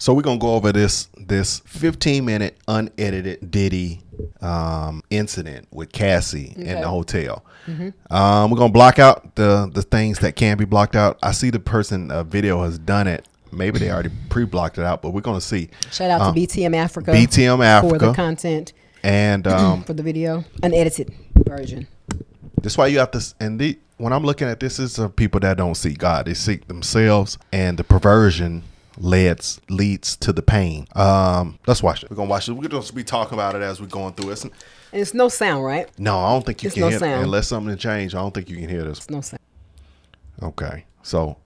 So we're gonna go over this 15-minute unedited Diddy incident with Cassie in the hotel. We're gonna block out the things that can be blocked out. I see the person video has done it. Maybe they already pre-blocked it out, but we're gonna see. Shout out to BTM Africa. BTM Africa for the content and for the video, unedited version. That's why you have to. And when I'm looking at this, is people that don't seek God. They seek themselves, and the perversion leads to the pain. Let's watch it. We're gonna watch it. We're gonna be talking about it as we're going through it. And it's no sound, right? No, I don't think you It's can no hear sound. it. Unless something changed, I don't think you can hear this. It's no sound. Okay, so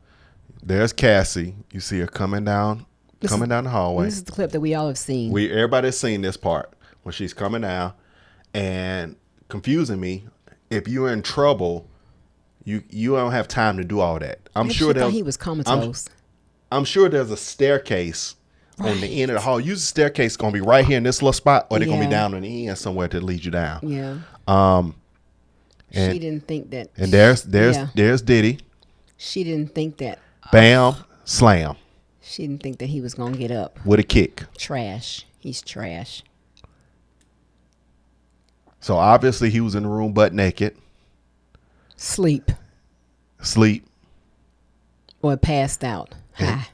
there's Cassie. You see her coming down the hallway. This is the clip that we all have seen. Everybody's seen this part when she's coming down and confusing me. If you're in trouble, you don't have time to do all that. I'm sure that he was comatose. I'm sure there's a staircase on the end of the hall. Usually the staircase is gonna be right here in this little spot, or they're gonna be down on the end somewhere to lead you down. Yeah. And she didn't think that. And there's Diddy. She didn't think that. Bam, slam. She didn't think that he was gonna get up. With a kick. Trash. He's trash. So obviously he was in the room butt naked. Sleep. Or passed out. Ha.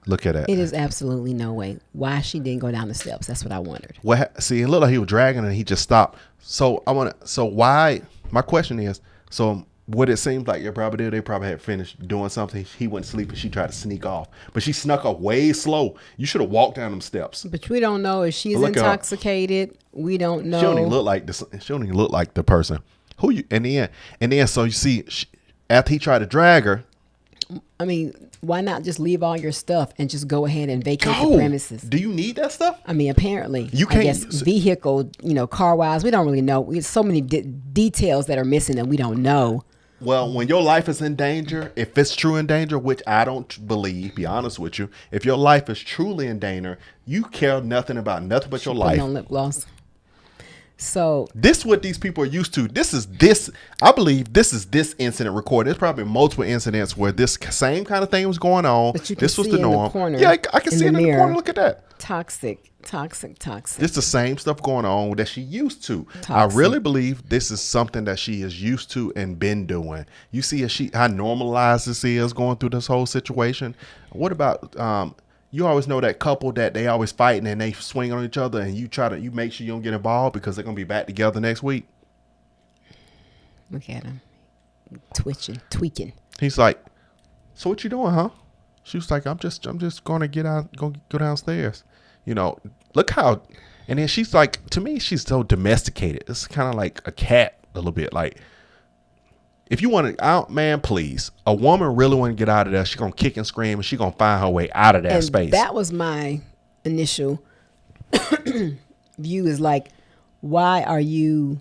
Look at that. It is absolutely no way. Why she didn't go down the steps? That's what I wondered. See, it looked like he was dragging and he just stopped. So why? My question is, so what it seems like they probably had finished doing something. He went to sleep and she tried to sneak off, but she snuck off way slow. You should have walked down them steps. But we don't know if she's intoxicated. We don't know. She don't even look like this. She don't even look like the person who you. And then so you see, after he tried to drag her. I mean, why not just leave all your stuff and just go ahead and vacate the premises? Do you need that stuff? I mean, apparently, you can't. I guess vehicle, car wise, we don't really know. There's so many details that are missing that we don't know. Well, when your life is in danger, if it's true in danger, which I don't believe, be honest with you, if your life is truly in danger, you care nothing about nothing but your life. On lip gloss. So this is what these people are used to. I believe this is this incident recorded. There's probably multiple incidents where this same kind of thing was going on. But you can this was see the norm. In the corner, yeah, I can see it in the corner. Look at that. Toxic. This is the same stuff going on that she used to. I really believe this is something that she is used to and been doing. You see how normalized this is going through this whole situation. What about you always know that couple that they always fighting and they swing on each other, and you make sure you don't get involved because they're gonna be back together next week. Look at him, twitching, tweaking. He's like, "So what you doing, huh?" She was like, "I'm just gonna go downstairs." Look how, and then she's like, to me, she's so domesticated. It's kind of like a cat a little bit. Like, if you want to out, man, please, a woman really want to get out of there. She's going to kick and scream and she's going to find her way out of that space. That was my initial view, is like, why are you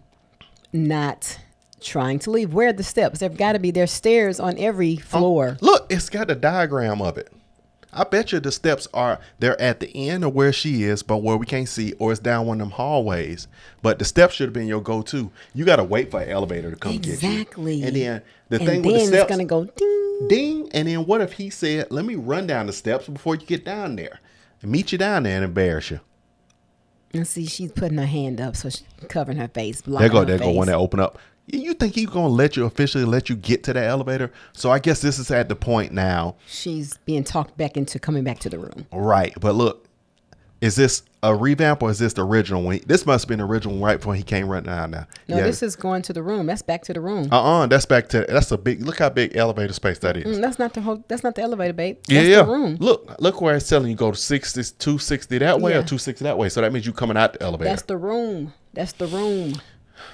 not trying to leave? Where are the steps? There's stairs on every floor. Look, it's got a diagram of it. I bet you the steps they're at the end of where she is, but where we can't see, or it's down one of them hallways. But the steps should have been your go-to. You got to wait for an elevator to come get you. Exactly. And then with the steps, it's gonna go ding, ding. And then what if he said, "Let me run down the steps before you get down there, and meet you down there and embarrass you." And see, she's putting her hand up, so she's covering her face. There go one that open up. You think he's going to officially let you get to the elevator? So I guess this is at the point now. She's being talked back into coming back to the room. Right. But look, is this a revamp or is this the original one? This must have been the original right before he came running down now. No, this is going to the room. That's back to the room. That's a big, look how big elevator space that is. That's not the elevator, babe. That's the room. Look where it's telling you go to 260 that way or 260 that way. So that means you coming out the elevator. That's the room.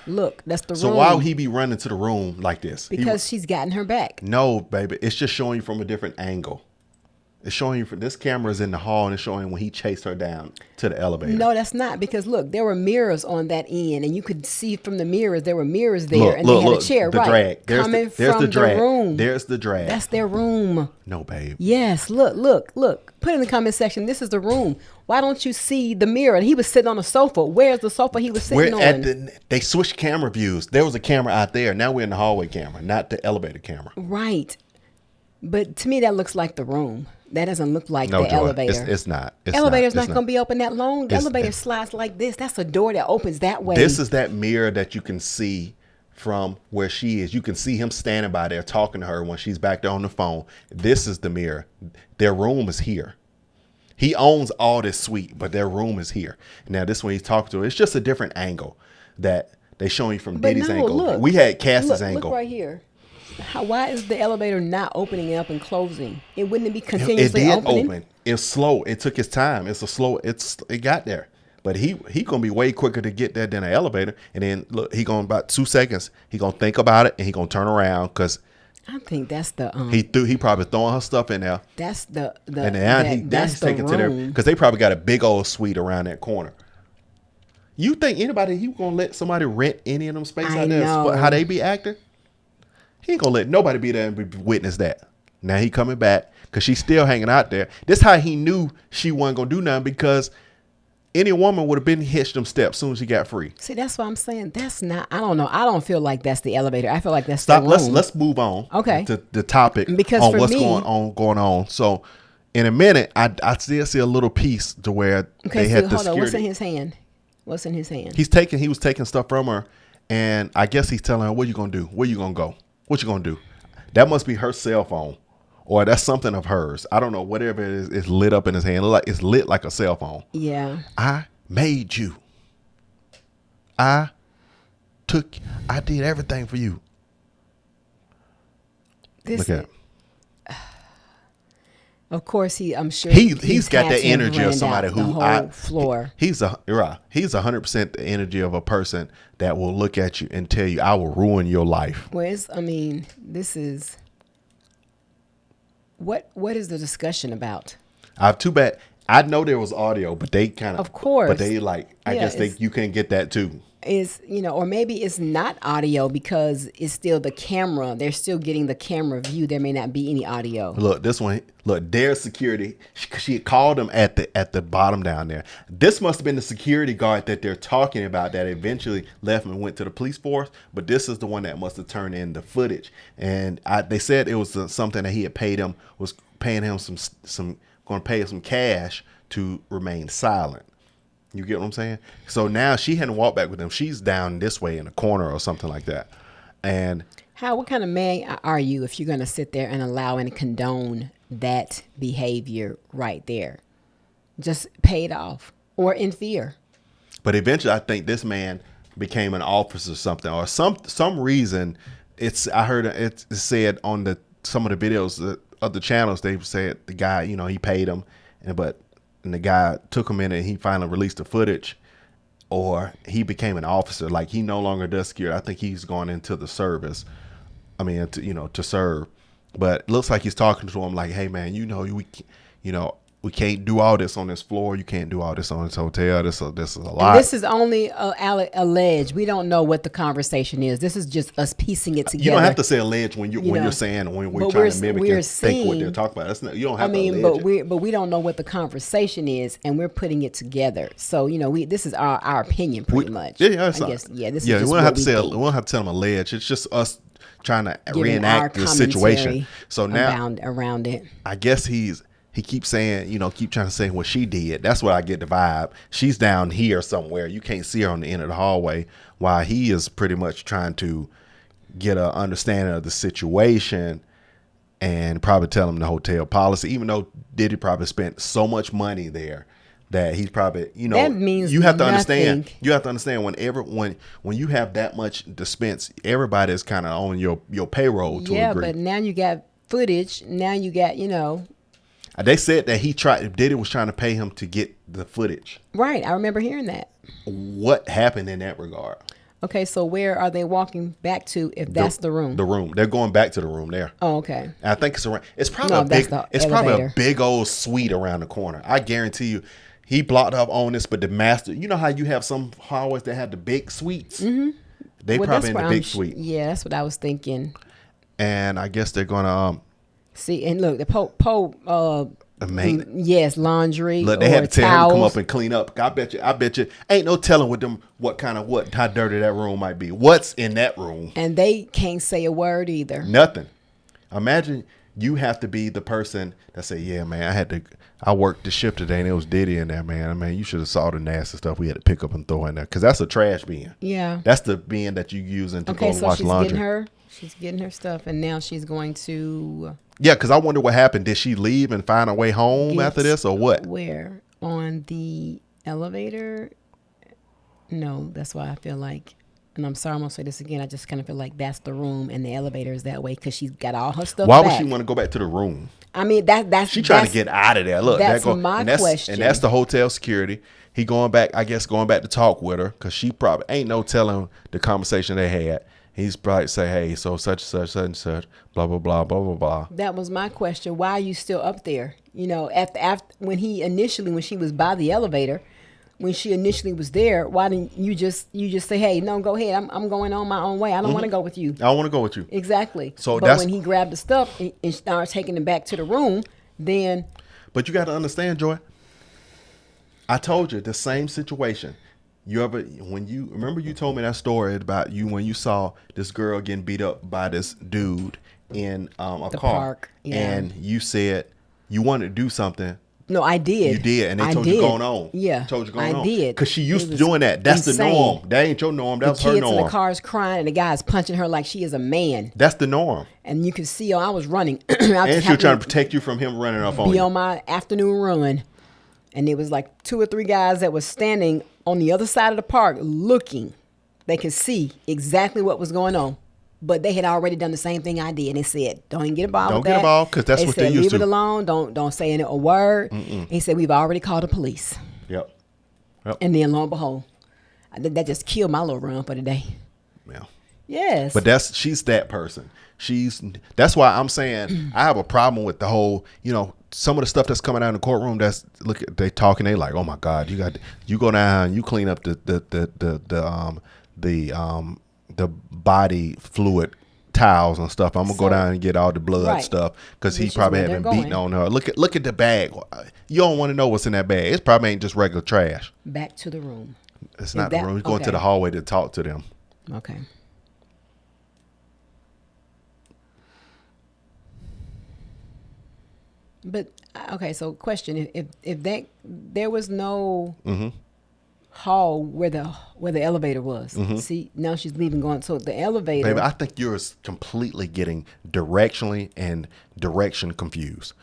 Look, that's the room. So why would he be running to the room like this? Because she's gotten her back. No, baby. It's just showing you from a different angle. It's showing you this camera is in the hall and it's showing when he chased her down to the elevator. No, that's not, because look, there were mirrors on that end, and you could see from the mirrors there were mirrors there, and they had a chair right coming from the room. There's the drag. That's their room. No, babe. Yes, look. Put in the comment section. This is the room. Why don't you see the mirror? And he was sitting on a sofa. Where's the sofa he was sitting on? They switched camera views. There was a camera out there. Now we're in the hallway camera, not the elevator camera. Right. But to me, that looks like the room. That doesn't look like No, the Joy, elevator. it's not. It's Elevator's not. not going to be open that long. The It's- elevator it's- slides like this. That's a door that opens that way. This is that mirror that you can see from where she is. You can see him standing by there talking to her when she's back there on the phone. This is the mirror. Their room is here. He owns all this suite, but their room is here. Now, this one he's talking to her, it's just a different angle that they showing you from But Diddy's no, angle. look. We had Cassie's look, angle. Look right here. Why is the elevator not opening up and closing? It wouldn't be It continuously did opening. open. It's slow. It took his time. It got there. But he gonna be way quicker to get there than an elevator. And then look, he gonna about 2 seconds. He gonna think about it and he gonna turn around because I think that's the he probably throwing her stuff in there. that's the And now that's he's the taking to their room. because they probably got a big old suite around that corner. You think he gonna let somebody rent any of them spaces I out there? know. How they be acting? He ain't gonna let nobody be there and witness that. Now he coming back because she's still hanging out there. This how he knew she wasn't gonna do nothing because any woman would have been hitched them steps soon as she got free. See, that's what I'm saying. That's not. I don't know. I don't feel like that's the elevator. I feel like that's Stop. the room. Let's move on. Okay. To the topic Because on for what's me- going on. So in a minute, I still see a little piece to where Okay, they so had the hold on. What's in security. his hand? What's in his hand? He was taking stuff from her, and I guess he's telling her, "What you gonna do? Where you gonna go? What you gonna do?" That must be her cell phone, or that's something of hers. I don't know. Whatever it is, it's lit up in his hand. It's lit like a cell phone. Yeah. I made you. I did everything for you. This. Look at it. Of course, I'm sure He's got had that to have energy of ran somebody out the who whole floor. He's 100% the energy of a person that will look at you and tell you, "I will ruin your life." This is what is the discussion about? I've too bad. I know there was audio, but they Of course. but they I Yeah, guess you couldn't get that too. Is or maybe it's not audio because it's still the camera. They're still getting the camera view. There may not be any audio. Look, this one. Look, their security. She called him at the bottom down there. This must have been the security guard that they're talking about that eventually left and went to the police force. But this is the one that must have turned in the footage. And they said it was something that he had paid him, was paying him going to pay him some cash to remain silent. You get what I'm saying? So now she hadn't walked back with him. She's down this way in the corner or something like that. And What kind of man are you if you're going to sit there and allow and condone that behavior right there? Just pay it off or in fear. but eventually I think this man became an officer or something, or some reason. I heard it said on some of the videos of the channels, they said the guy, he paid him, and the guy took him in and he finally released the footage, or he became an officer. Like he no longer does security. I think he's going into the service. I mean, to serve. But it looks like he's talking to him like, "Hey man, we can't do all this on this floor. You can't do all this on this hotel. This is a lot." And this is only alleged. We don't know what the conversation is. This is just us piecing it together. You don't have to say alleged when you're saying when we're trying to mimic and think what they're talking about. That's not, you don't have to allege it. but we don't know what the conversation is, and we're putting it together. So this is our opinion, pretty much. Yeah, I guess. Yeah, this is we just don't have what to say think. we don't have to tell them alleged. It's just us trying to Giving reenact our the situation. commentary So now around it. I guess he keeps saying, keep trying to say what she did. That's what I get the vibe. She's down here somewhere. You can't see her on the end of the hallway, while he is pretty much trying to get an understanding of the situation and probably tell him the hotel policy, even though Diddy probably spent so much money there that he's probably, That means you have to nothing. understand when you have that much dispense, everybody is kind of on your payroll to Yeah, agree. but now you got footage. Now you got They said that Diddy was trying to pay him to get the footage. right. I remember hearing that. What happened in that regard? Okay, so where are they walking back to if that's the room? The room. They're going back to the room there. Oh, okay. And I think it's around. It's probably No, a that's big. the It's probably a elevator. big old suite around the corner. I guarantee you, he blocked up on this. But the master, you know how you have some hallways that have the big suites. Mm-hmm. They Well, probably in that's the what big suite. Yeah, that's what I was thinking. And I guess they're gonna See, and look, the main. yes, laundry. Look, they or had to tell him to come towels. up and clean up. I bet you, ain't no telling with them how dirty that room might be. What's in that room? And they can't say a word either. Nothing. Imagine You have to be the person that say, yeah, man, I worked the shift today and it was Diddy in there, man. I mean, you should have saw the nasty stuff we had to pick up and throw in there. Because that's a trash bin. Yeah. That's the bin that you using to go and wash laundry. She's getting her stuff, and now she's going to... Yeah, because I wonder what happened. Did she leave and find her way home after this or what? Where? On the elevator? No, that's why I feel like... And I'm sorry, I'm going to say this again. I just kind of feel like that's the room and the elevator is that way because she's got all her stuff Why back. would she want to go back to the room? I mean, that's... She trying to get out of there. Look, that's my question. And that's the hotel security. He going back to talk with her because she probably ain't no telling the conversation they had. He's probably say, hey, so such and such, blah, blah, blah, blah, blah, blah. That was my question. Why are you still up there? You know, after when she was by the elevator, when she initially was there, why didn't you just say, hey, no, go ahead. I'm going on my own way. I don't want to go with you. I don't want to go with you. Exactly. But when he grabbed the stuff and started taking it back to the room, then... But you got to understand, Joy. I told you, the same situation. Remember you told me that story about you when you saw this girl getting beat up by this dude in a car. Park, yeah. And you said you wanted to do something. No, I did. You did, and they told you going on. Yeah, told you going on. I did. Because she used to doing that. That's insane. The norm. That ain't your norm. That's her norm. The kids in the car is crying, and the guy's punching her like she is a man. That's the norm. And you can see, I was running. And she was trying to protect you from him running off on you. Be on my afternoon run. And it was like 2 or 3 guys that was standing on the other side of the park looking. They could see exactly what was going on. But they had already done the same thing I did. And they said, don't even get involved with that. Don't get involved because that's what they used to. Leave it alone. Don't say a word. He said, we've already called the police. Yep. And then lo and behold, that just killed my little run for the day. Yeah. Yes. But she's that person. That's why I'm saying I have a problem with the whole, some of the stuff that's coming out in the courtroom. They talking. They like, oh my God, you go down, you clean up the body fluid towels and stuff. I'm gonna go down and get all the blood stuff because he probably had been beating on her. Look at the bag. You don't want to know what's in that bag. It probably ain't just regular trash. Back to the room. It's not the room. He's going to the hallway to talk to them. Okay. But okay, so question: if there was no hall where the elevator was, see now she's leaving going. So the elevator. Baby, I think you're completely getting direction confused.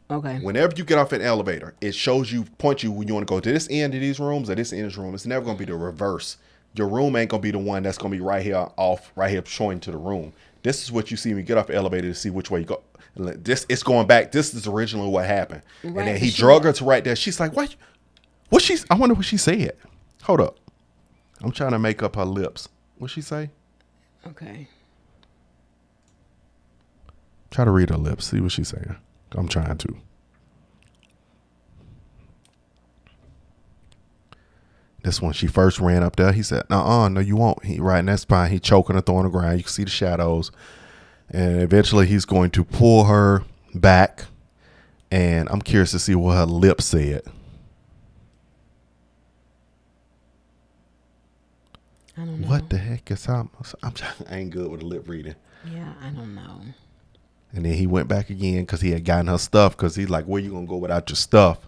Okay. Whenever you get off an elevator, it points you when you want to go to this end of these rooms or this end of this room. It's never going to be the reverse. Your room ain't going to be the one that's going to be right here showing to the room. This is what you see when you get off the elevator to see which way you go. It's going back. This is originally what happened. Right, and then he drug her to right there. She's like, what? I wonder what she said. Hold up. I'm trying to make up her lips. What'd she say? Okay. Try to read her lips. See what she's saying. I'm trying to. This one, she first ran up there. He said, no, you won't. He right in that spine. He choking her, throwing the ground. You can see the shadows. And eventually he's going to pull her back. And I'm curious to see what her lips said. I don't know. What the heck is I ain't good with the lip reading. Yeah, I don't know. And then he went back again because he had gotten her stuff because he's like, where you going to go without your stuff?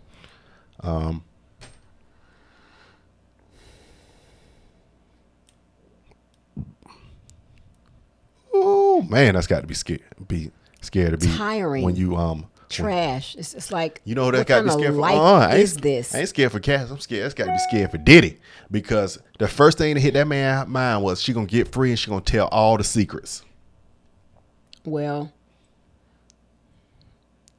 Oh man, that's got to be scared to be tiring when you trash. It's like, you know that got to be scared for. Is this? I ain't scared for Cassie. I'm scared. That's got to be scared for Diddy because the first thing that hit that man's mind was she gonna get free and she gonna tell all the secrets. Well,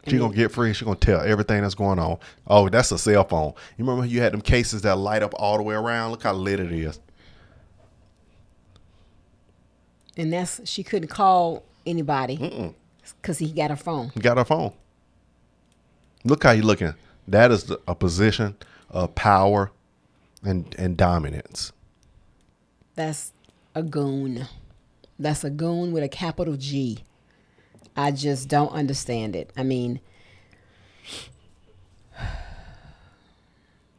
she gonna get free and she gonna tell everything that's going on. Oh, that's a cell phone. You remember you had them cases that light up all the way around? Look how lit it is. And she couldn't call anybody because he got her phone. He got her phone. Look how you looking. That is a position of power and dominance. That's a goon. That's a goon with a capital G. I just don't understand it. I mean,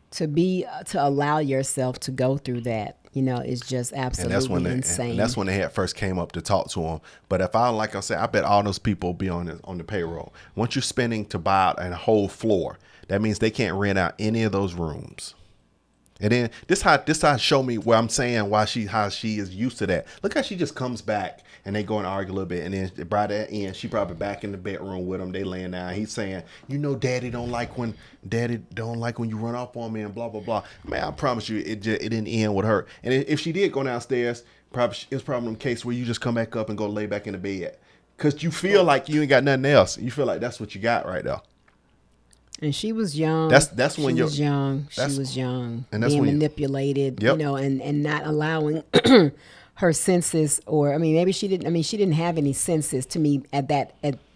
to allow yourself to go through that, you know, is just absolutely insane. And that's when they had first came up to talk to him. But if I, like I said, I bet all those people be on the payroll. Once you're spending to buy out a whole floor, that means they can't rent out any of those rooms. And then this how show me where I'm saying how she is used to that. Look how she just comes back and they go and argue a little bit, and then by that end she probably back in the bedroom with him. They laying down. He's saying, you know, Daddy don't like when you run off on me and blah blah blah. Man, I promise you, it didn't end with her. And if she did go downstairs, it's probably a case where you just come back up and go lay back in the bed because you feel like you ain't got nothing else. You feel like that's what you got right there. And she was young. That's when she was young. She was young, and that's being when manipulated, yep. you know, and not allowing her senses, or I mean, maybe she didn't. I mean, she didn't have any senses. To me, at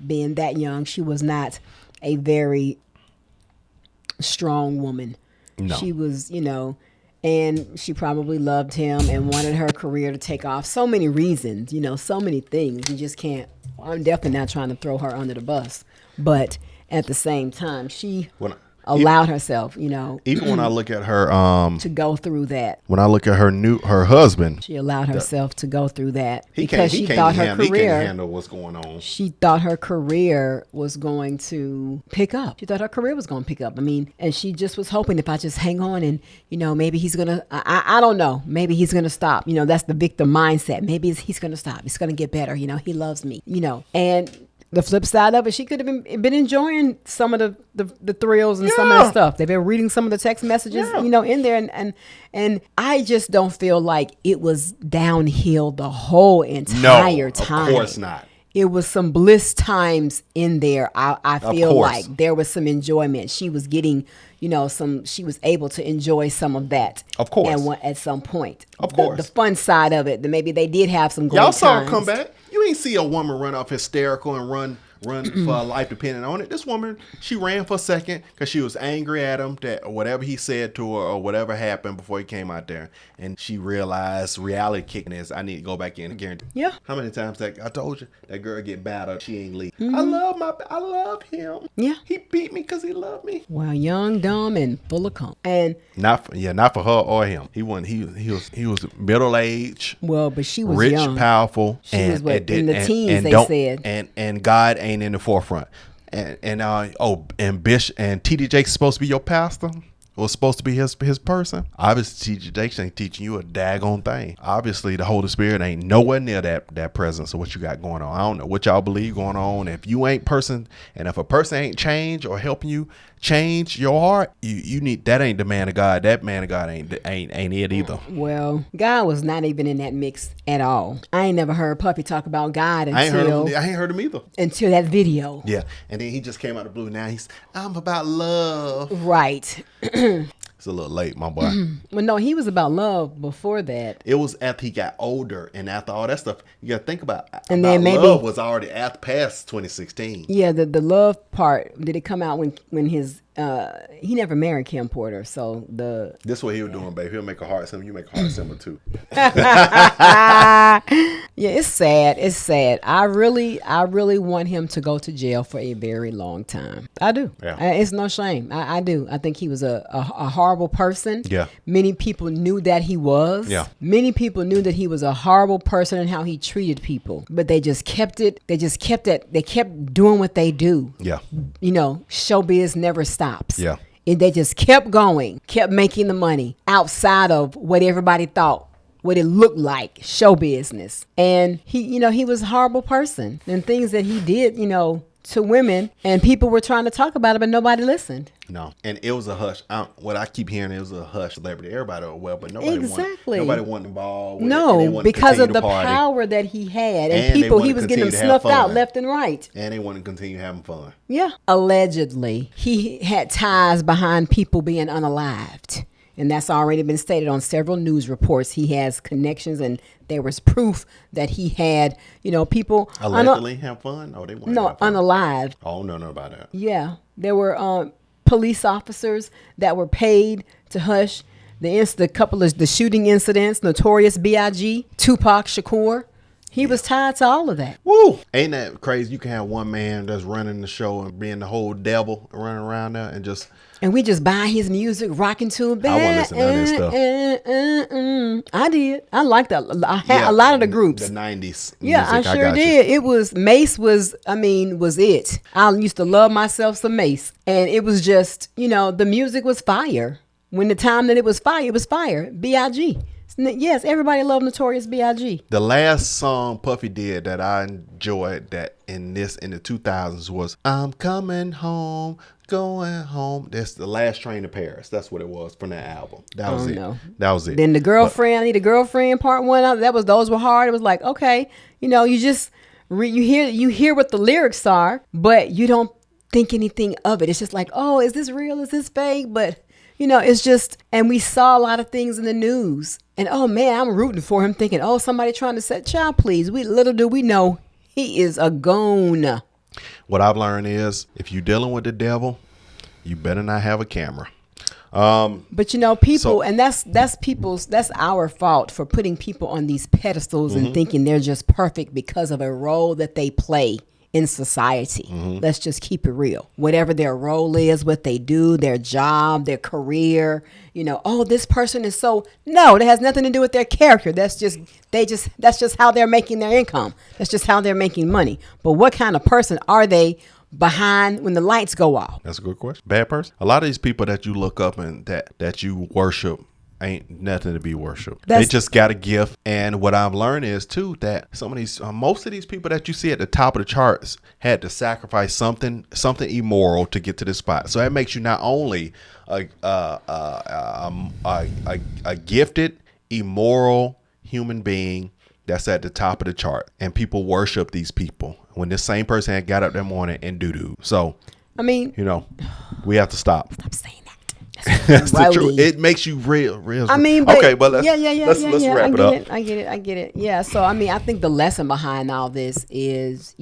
being that young, she was not a very strong woman. No. She was, you know, and she probably loved him and wanted her career to take off. So many reasons, you know, so many things. You just can't. I'm definitely not trying to throw her under the bus, but at the same time, she allowed herself, you know, even when I look at her, to go through that. When I look at her husband, she allowed herself to go through that he because she thought her career. He can't handle what's going on. She thought her career was going to pick up. She thought her career was going to pick up. I mean, and she just was hoping if I just hang on and, you know, maybe he's gonna. I don't know. Maybe he's gonna stop. You know, that's the victim mindset. Maybe he's gonna stop. It's gonna get better. You know, he loves me. You know, and the flip side of it, she could have been enjoying some of the thrills and some of that stuff. They've been reading some of the text messages, you know, in there. And I just don't feel like it was downhill the whole entire time. Of course not. It was some bliss times in there. I feel like there was some enjoyment. She was getting, you know, she was able to enjoy some of that. Of course. At some point. Of course. The fun side of it, maybe they did have some great Y'all saw times. her come back. You ain't see a woman run off hysterical and run for her life depending on it. This woman, she ran for a second because she was angry at him that whatever he said to her or whatever happened before he came out there. And she realized reality kicking is, I need to go back in and guarantee. Yeah. How many times I told you that girl get battered, she ain't leave. Mm-hmm. I love him. Yeah. He beat me because he loved me. Well, young, dumb, and full of cum. And not for her or him. He was middle aged. Well, but she was rich, young. powerful, she was in the teens. They said, and God ain't in the forefront. And Bish and T.D. Jakes supposed to be your pastor. Was supposed to be his person. Obviously, T.D. Jakes ain't teaching you a daggone thing. Obviously, the Holy Spirit ain't nowhere near that presence of what you got going on. I don't know what y'all believe going on. If you ain't person, and if a person ain't changed or helping you change your heart, you need that. Ain't the man of God. That man of God ain't it either. Well, God was not even in that mix at all. I ain't never heard Puffy talk about God until I ain't heard him either until that video. Yeah, and then he just came out of the blue. Now I'm about love. Right. It's a little late, my boy. Well, no, he was about love before that. It was after he got older and after all that stuff. You got to think about. And then maybe love was already past 2016. Yeah, the love part, did it come out when his he never married Kim Porter, so this what he was doing, babe. He'll make a heart symbol. You make a heart symbol too. Yeah, it's sad. It's sad. I really want him to go to jail for a very long time. I do. Yeah. It's no shame. I do. I think he was a horrible person. Yeah. Many people knew that he was. Yeah. Many people knew that he was a horrible person and how he treated people, but they just kept it. They kept doing what they do. Yeah. You know, showbiz never stops. Yeah. And they just kept going, kept making the money outside of what everybody thought, what it looked like, show business. And he was a horrible person. And things that he did, to women, and people were trying to talk about it, but nobody listened. No, and it was a hush. What I keep hearing, it was a hush celebrity. Everybody well, but nobody wanted involved. No, because of the power that he had, and people he was getting them snuffed out left and right. And they want to continue having fun. Yeah, allegedly he had ties behind people being unalived. And that's already been stated on several news reports. He has connections, and there was proof that he had, people allegedly have fun. Oh, they want unalived. Oh, no about that. Yeah, there were police officers that were paid to hush the couple of the shooting incidents. Notorious B.I.G., Tupac Shakur. He was tied to all of that. Woo! Ain't that crazy? You can have one man that's running the show and being the whole devil running around there and just. And we just buy his music, rocking to it. I won't listen to that stuff. I did. I liked that. I had a lot of the groups. The 90s. Yeah, I sure did. It was, Mace was it. I used to love myself some Mace. And it was just, the music was fire. When the time that it was fire. B.I.G. Yes, everybody loved Notorious B.I.G. The last song Puffy did that I enjoyed that in the 2000s was I'm Coming Home, Going Home. That's The Last Train to Paris. That's what it was from that album. That was it. No. That was it. Then the girlfriend, I Need a Girlfriend part 1. Those were hard. It was like, okay, you just you hear what the lyrics are, but you don't think anything of it. It's just like, oh, is this real? Is this fake? But it's just, and we saw a lot of things in the news. And, oh, man, I'm rooting for him thinking, oh, somebody trying to set child, please. Little do we know, he is a goon. What I've learned is if you're dealing with the devil, you better not have a camera. But, people, and that's our fault for putting people on these pedestals and thinking they're just perfect because of a role that they play in society. Let's just keep it real. Whatever their role is, what they do, their job, their career, oh, this person is no, that has nothing to do with their character. That's just how they're making their income. That's just how they're making money. But what kind of person are they behind when the lights go off? That's a good question. Bad person. A lot of these people that you look up and that you worship ain't nothing to be worshipped. They just got a gift. And what I've learned is too that some of these, most of these people that you see at the top of the charts had to sacrifice something immoral to get to this spot. So that makes you not only a gifted, immoral human being that's at the top of the chart, and people worship these people when this same person had got up that morning and doo-doo. So, we have to stop. Stop saying that. That's the truth. It makes you real. Okay, but let's wrap it up. I get it. Yeah. So, I think the lesson behind all this is,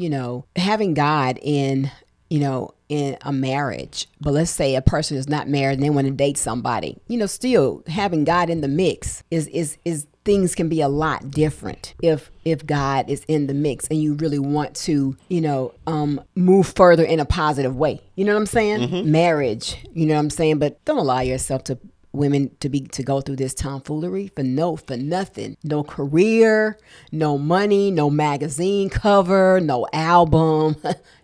having God in a marriage. But let's say a person is not married and they want to date somebody. Still having God in the mix is things can be a lot different if God is in the mix and you really want to, move further in a positive way. You know what I'm saying? Marriage, you know what I'm saying? But don't allow yourself to women to go through this tomfoolery for nothing. No career, no money, no magazine cover, no album,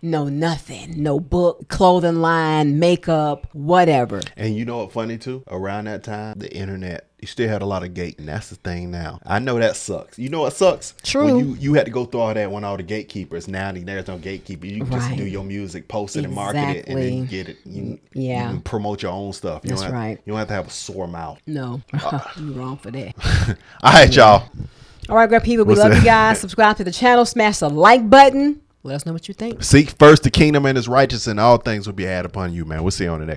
no nothing, no book, clothing line, makeup, whatever. And you know what funny too? Around that time, the internet, you still had a lot of gate, and that's the thing now. I know that sucks. You know what sucks? True. When you had to go through all that when all the gatekeepers. Now there's no gatekeeper. You can just do your music, post it and market it, and then get it. You can promote your own stuff. You don't have to have a sore mouth. No, you're wrong for that. All right, y'all. All right, great people. We love you guys. Subscribe to the channel. Smash the like button. Let us know what you think. Seek first the kingdom and his righteousness, and all things will be added upon you, man. We'll see you on the next.